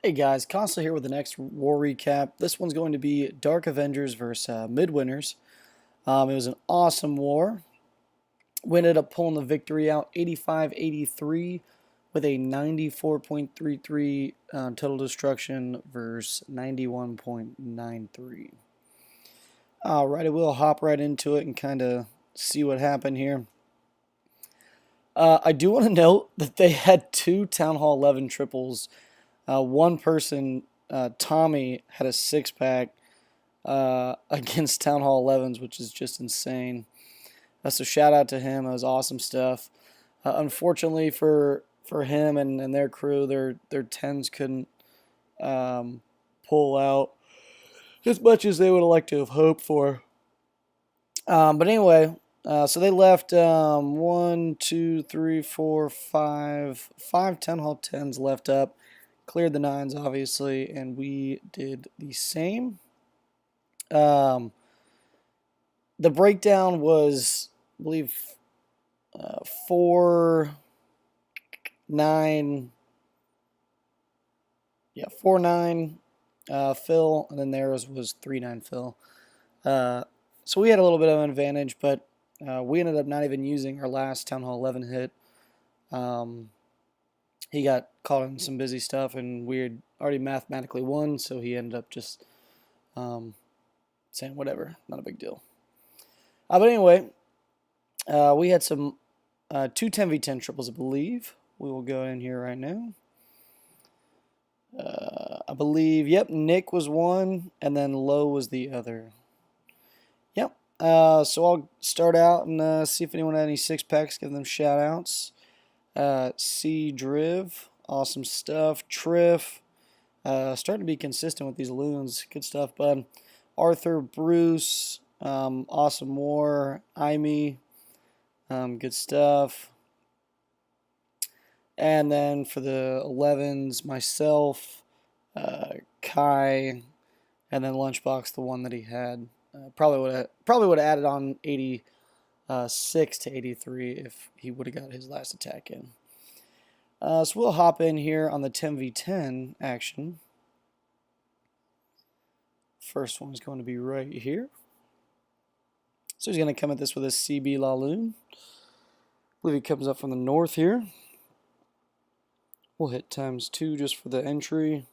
Hey guys, Constantly here with the next war recap. This one's going to be Darc Avengers versus Midwinters. It was an awesome war. We ended up pulling the victory out 85-83 with a 94.33 total destruction versus 91.93. Alrighty, we'll hop right into it and kind of see what happened here. I do want to note that they had two Town Hall 11 triples. One person, Tommy, had a six-pack against Town Hall 11s, which is just insane. So shout out to him. That was awesome stuff. Unfortunately for him and their crew, their tens couldn't pull out as much as they would have liked to have hoped for. But anyway, so they left 1, 2, 3, 4, 5 Town Hall 10s left up. Cleared the 9s, obviously, and we did the same. The breakdown was, I believe, 4, 9, 4, 9 Phil, and then theirs was 3, 9 Phil. So we had a little bit of an advantage, but we ended up not even using our last Town Hall 11 hit. He got caught in some busy stuff, and we had already mathematically won, so he ended up just saying whatever, not a big deal. But anyway, we had some 2 10v10 triples, I believe. We will go in here right now. I believe, yep, Nick was one, and then Lowe was the other. Yep. So I'll start out and see if anyone had any 6-packs, give them shout-outs. C Driv, awesome stuff. Triff, starting to be consistent with these loons. Good stuff, bud. Arthur, Bruce, awesome war. Imy, good stuff. And then for the 11s, myself, Kai, and then Lunchbox, the one that he had. Probably would have added on 86 to 83 if he would have got his last attack in. So we'll hop in here on the 10v10 action. First one is going to be right here. So he's going to come at this with a CB Laloon. I believe he comes up from the north here. We'll hit ×2 just for the entry.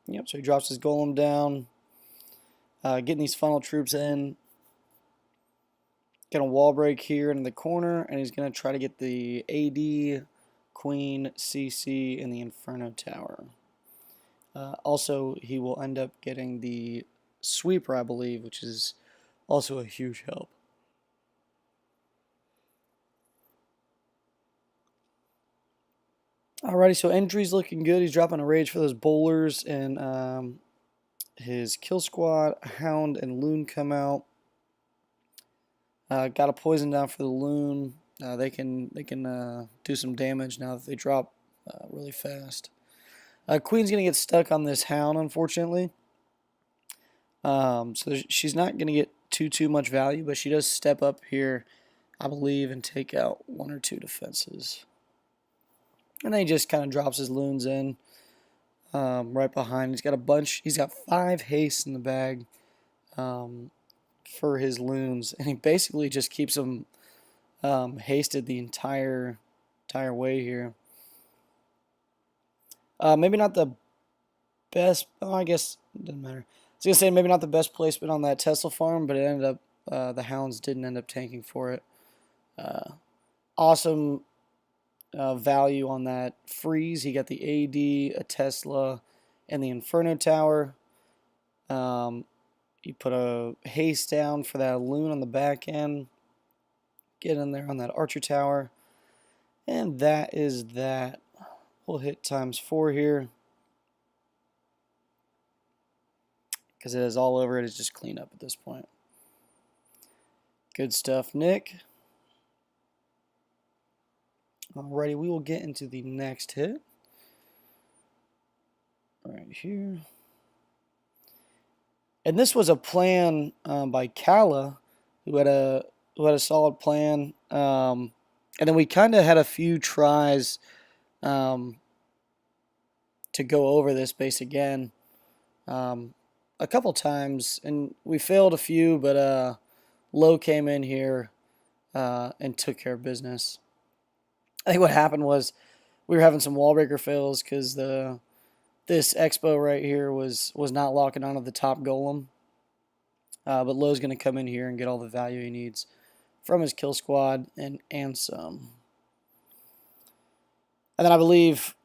Yep, so he drops his golem down. Getting these funnel troops in. Gonna wall break here in the corner, and he's gonna try to get the AD, Queen, CC, and the Inferno Tower. Also, he will end up getting the Sweeper, I believe, which is also a huge help. Alrighty, so entry's looking good. He's dropping a rage for those bowlers, and his kill squad, Hound, and Loon come out. Got a poison down for the Loon. They can do some damage now that they drop really fast. Queen's gonna get stuck on this Hound, unfortunately. So she's not gonna get too much value, but she does step up here, I believe, and take out 1 or 2 defenses. And then he just kind of drops his Loons in right behind. He's got a bunch. He's got 5 haste in the bag. For his Loons, and he basically just keeps them hasted the entire way here. Maybe not the best. Oh, I guess it doesn't matter. I was gonna say maybe not the best placement on that Tesla farm, but it ended up the Hounds didn't end up tanking for it. Awesome value on that freeze. He got the AD, a Tesla, and the Inferno Tower. You put a haste down for that Loon on the back end. Get in there on that Archer Tower. And that is that. We'll hit ×4 here. Because it is all over. It is just clean up at this point. Good stuff, Nick. Alrighty, we will get into the next hit. Right here. And this was a plan by Kala, who had a solid plan. And then we kind of had a few tries to go over this base again a couple times, and we failed a few, but Low came in here and took care of business. I think what happened was we were having some wall breaker fails because this Expo right here was not locking onto the top golem. But Low's going to come in here and get all the value he needs from his kill squad and some. And then I believe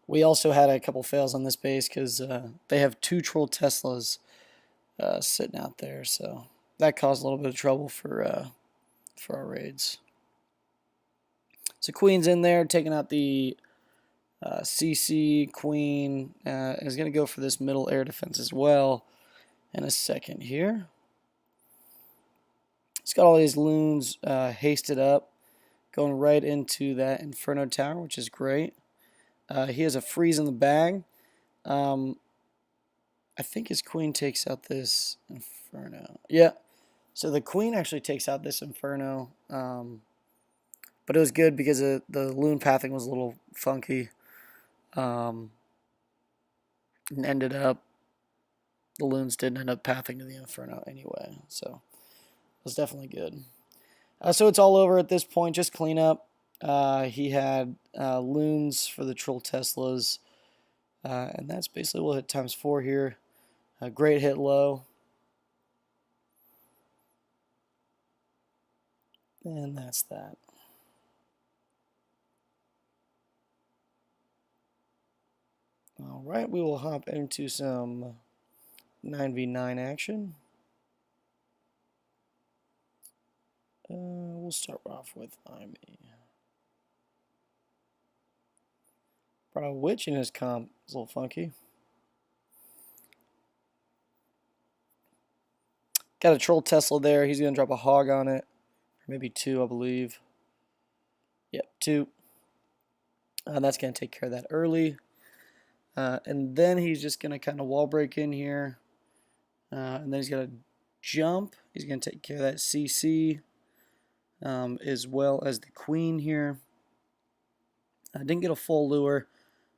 we also had a couple fails on this base because they have 2 Troll Teslas sitting out there. So that caused a little bit of trouble for our raids. So Queen's in there taking out the CC. Queen is going to go for this middle air defense as well in a second here. It's got all these loons hasted up, going right into that Inferno Tower, which is great. He has a freeze in the bag. I think his Queen takes out this Inferno. Yeah, so the Queen actually takes out this Inferno. But it was good because the loon pathing was a little funky. And ended up, the loons didn't end up pathing to the Inferno anyway. So it was definitely good. So it's all over at this point, just clean up. He had loons for the Troll Teslas. And that's basically we'll hit ×4 here. Great hit Low. And that's that. Alright, we will hop into some 9v9 action. We'll start off with Imi. Brought a witch in his comp. It's a little funky. Got a Troll Tesla there. He's going to drop a hog on it. Maybe 2, I believe. Yep, 2. That's going to take care of that early. And then he's just going to kind of wall break in here. And then he's going to jump. He's going to take care of that CC. As well as the Queen here. I didn't get a full lure,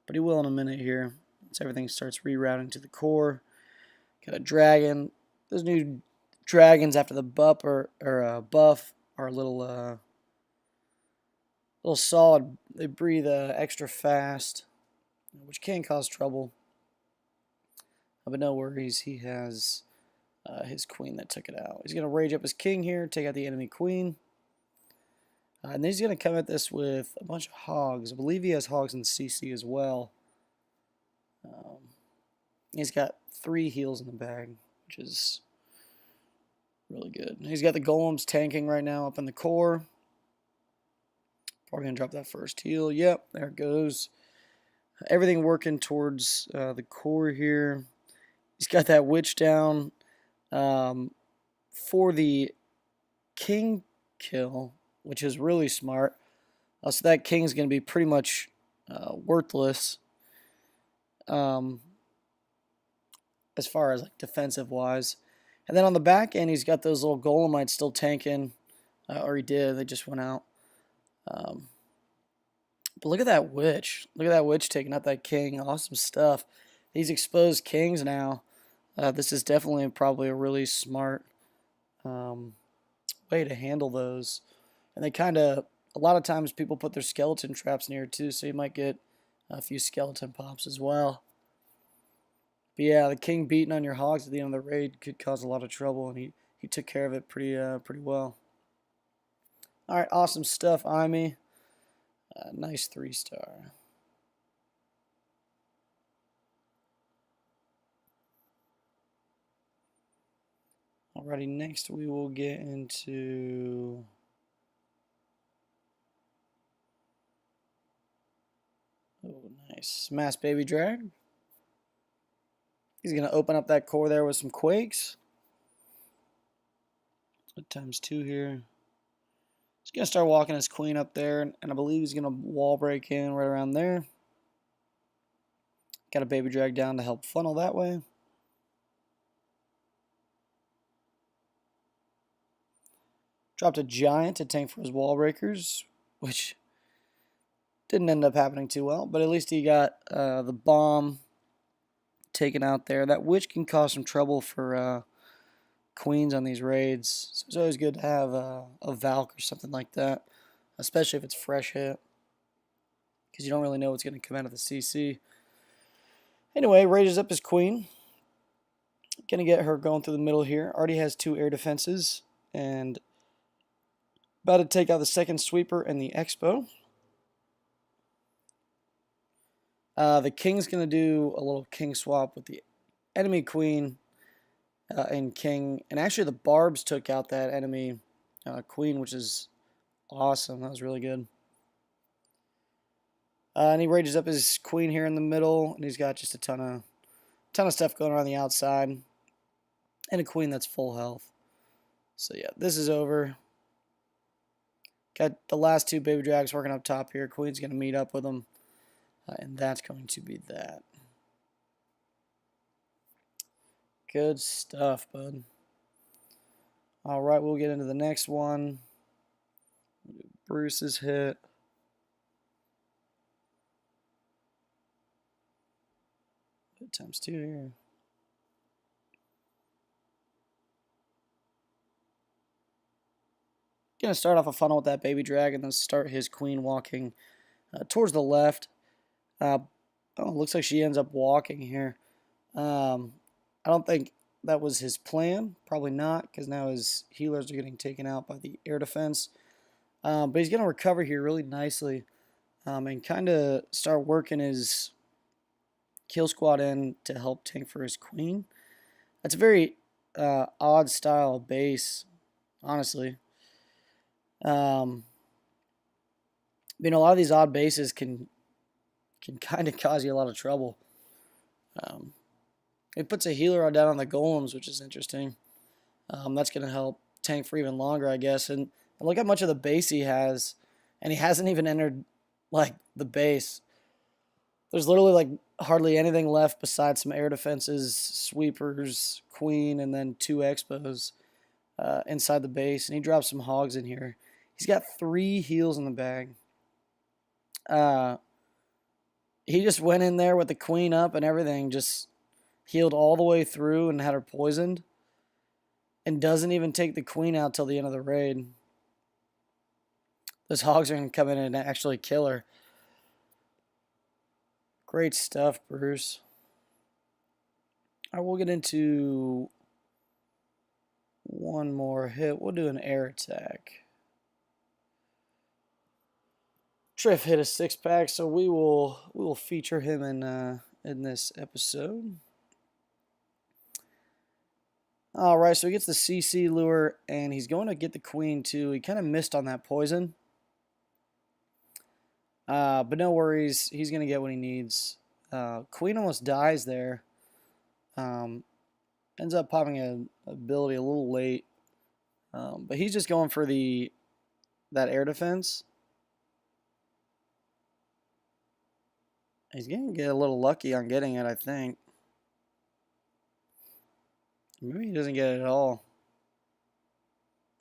but he will in a minute here. Once everything starts rerouting to the core. Got a dragon. Those new dragons after the buff are a little solid. They breathe extra fast, which can cause trouble. But no worries, he has his Queen that took it out. He's going to rage up his king here, take out the enemy Queen. And then he's going to come at this with a bunch of hogs. I believe he has hogs in CC as well. He's got 3 heals in the bag, which is really good. He's got the golems tanking right now up in the core. Probably going to drop that first heal. Yep, there it goes. Everything working towards the core here. He's got that witch down for the king kill, which is really smart. So that king's going to be pretty much worthless as far as like defensive wise. And then on the back end, he's got those little golemites still tanking, or he did. They just went out. But look at that witch. Look at that witch taking out that king. Awesome stuff. These exposed kings now. This is definitely probably a really smart way to handle those. And they kind of, a lot of times people put their skeleton traps near too, so you might get a few skeleton pops as well. But yeah, the king beating on your hogs at the end of the raid could cause a lot of trouble, and he took care of it pretty well. All right, awesome stuff, Imi. Nice 3-star. Alrighty, next we will get into nice Mass Baby Drag. He's gonna open up that core there with some quakes. ×2 here. He's going to start walking his Queen up there, and I believe he's going to wall break in right around there. Got a baby drag down to help funnel that way. Dropped a giant to tank for his wall breakers, which Didn't end up happening too well, but at least he got the bomb taken out there. That witch can cause some trouble for queens on these raids, so it's always good to have a Valk or something like that, especially if it's fresh hit, because you don't really know what's going to come out of the CC. Anyway, raises up his queen. Gonna get her going through the middle here. Already has 2 air defenses, and about to take out the second sweeper and the Expo. The king's gonna do a little king swap with the enemy queen and king, and actually the barbs took out that enemy queen, which is awesome. That was really good. And he rages up his queen here in the middle, and he's got just a ton of stuff going on the outside, and a queen that's full health. So yeah, this is over. Got the last 2 baby drags working up top here. Queen's gonna meet up with them, and that's going to be that. Good stuff, bud. All right, we'll get into the next one. Bruce's hit. Times 2 here. Gonna start off a funnel with that baby drag and then start his queen walking towards the left. Oh, looks like she ends up walking here. I don't think that was his plan. Probably not, because now his healers are getting taken out by the air defense. But he's gonna recover here really nicely and kind of start working his kill squad in to help tank for his queen. That's a very odd style base, honestly. A lot of these odd bases can kind of cause you a lot of trouble. It puts a healer down on the golems, which is interesting. That's going to help tank for even longer, I guess. And look how much of the base he has, and he hasn't even entered like the base. There's literally like hardly anything left besides some air defenses, sweepers, queen, and then 2 expos inside the base. And he drops some hogs in here. He's got 3 heals in the bag. He just went in there with the queen up and everything, just healed all the way through and had her poisoned. And doesn't even take the queen out till the end of the raid. Those hogs are going to come in and actually kill her. Great stuff, Bruce. All right, we'll get into one more hit. We'll do an air attack. Triff hit a 6-pack, so we will feature him in this episode. All right, so he gets the CC lure, and he's going to get the queen too. He kind of missed on that poison. But no worries, he's going to get what he needs. Queen almost dies there. Ends up popping an ability a little late. But he's just going for that air defense. He's going to get a little lucky on getting it, I think. Maybe he doesn't get it at all.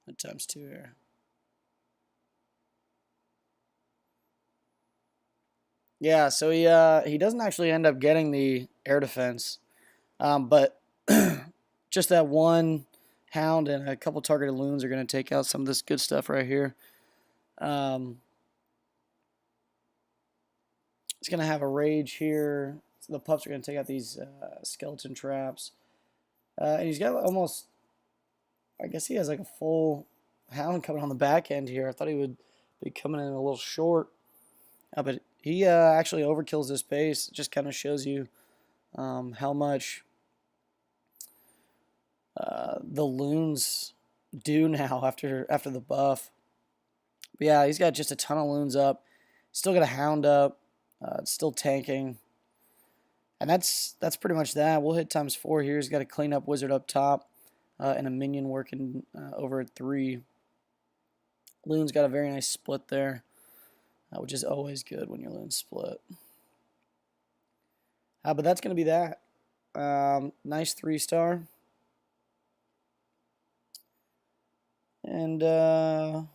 At times 2 here. Yeah, so he doesn't actually end up getting the air defense, but just that one hound and a couple targeted loons are going to take out some of this good stuff right here. It's going to have a rage here. So the pups are going to take out these skeleton traps. And he's got almost, I guess he has like a full hound coming on the back end here. I thought he would be coming in a little short. But he actually overkills this base. It just kind of shows you how much the loons do now after the buff. But yeah, he's got just a ton of loons up. Still got a hound up. It's still tanking. And that's pretty much that. We'll hit times 4 here. He's got a clean up wizard up top and a minion working over at 3. Loon's got a very nice split there, which is always good when your loons split. But that's going to be that. Nice 3-star. And we'll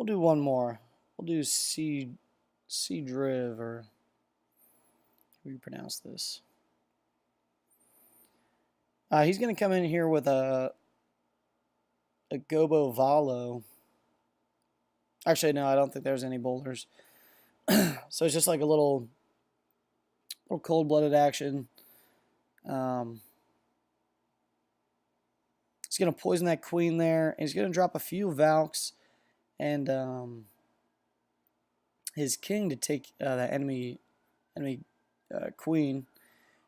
do one more. We'll do C Driv, or how do you pronounce this? He's going to come in here with a Gobo Valo. Actually, no, I don't think there's any boulders. So it's just like a little cold-blooded action. He's going to poison that queen there. He's going to drop a few Valks and his king to take that enemy queen.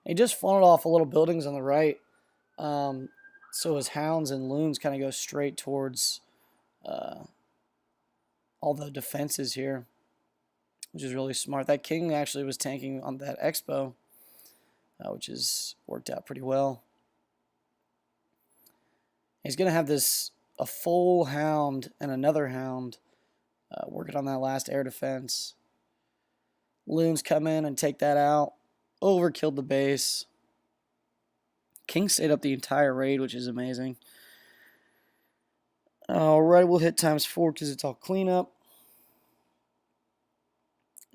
He just funneled off a little buildings on the right. So his hounds and loons kind of go straight towards all the defenses here, which is really smart. That king actually was tanking on that expo, which has worked out pretty well. He's going to have a full hound and another hound working on that last air defense. Loons come in and take that out. Overkilled the base. King stayed up the entire raid, which is amazing. Alright, we'll hit ×4 because it's all cleanup.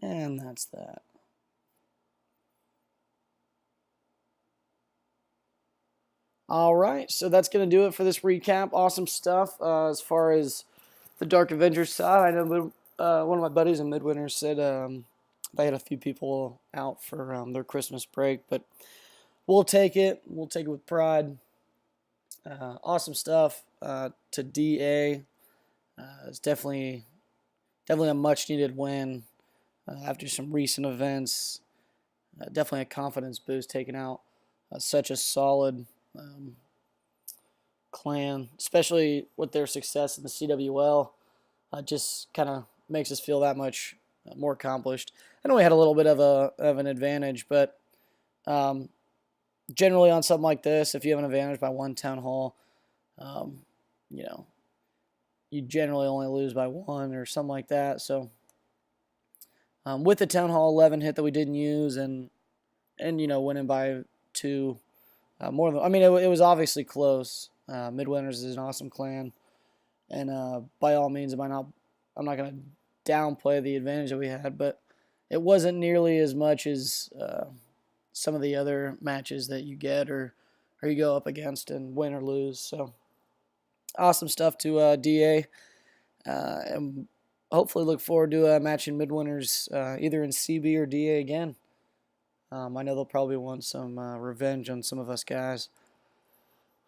And that's that. Alright, so that's going to do it for this recap. Awesome stuff. As far as the Darc Avengers side, I know one of my buddies in Midwinters said they had a few people out for their Christmas break, but we'll take it. We'll take it with pride. Awesome stuff. To DA, it's definitely a much-needed win after some recent events. Definitely a confidence boost taking out such a solid clan, especially with their success in the CWL. Just kind of makes us feel that much more accomplished. I know we had a little bit of an advantage, but generally on something like this, if you have an advantage by one town hall, you know, you generally only lose by one or something like that. So with the town hall 11 hit that we didn't use, and you know, winning by 2, more than, I mean, it was obviously close. Midwinters is an awesome clan, and by all means, I'm not going to downplay the advantage that we had, but it wasn't nearly as much as some of the other matches that you get or you go up against and win or lose. So awesome stuff to DA, and hopefully look forward to matching Midwinters either in CB or DA again. I know they'll probably want some revenge on some of us guys.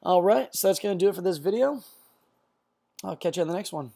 Alright, so that's going to do it for this video. I'll catch you on the next one.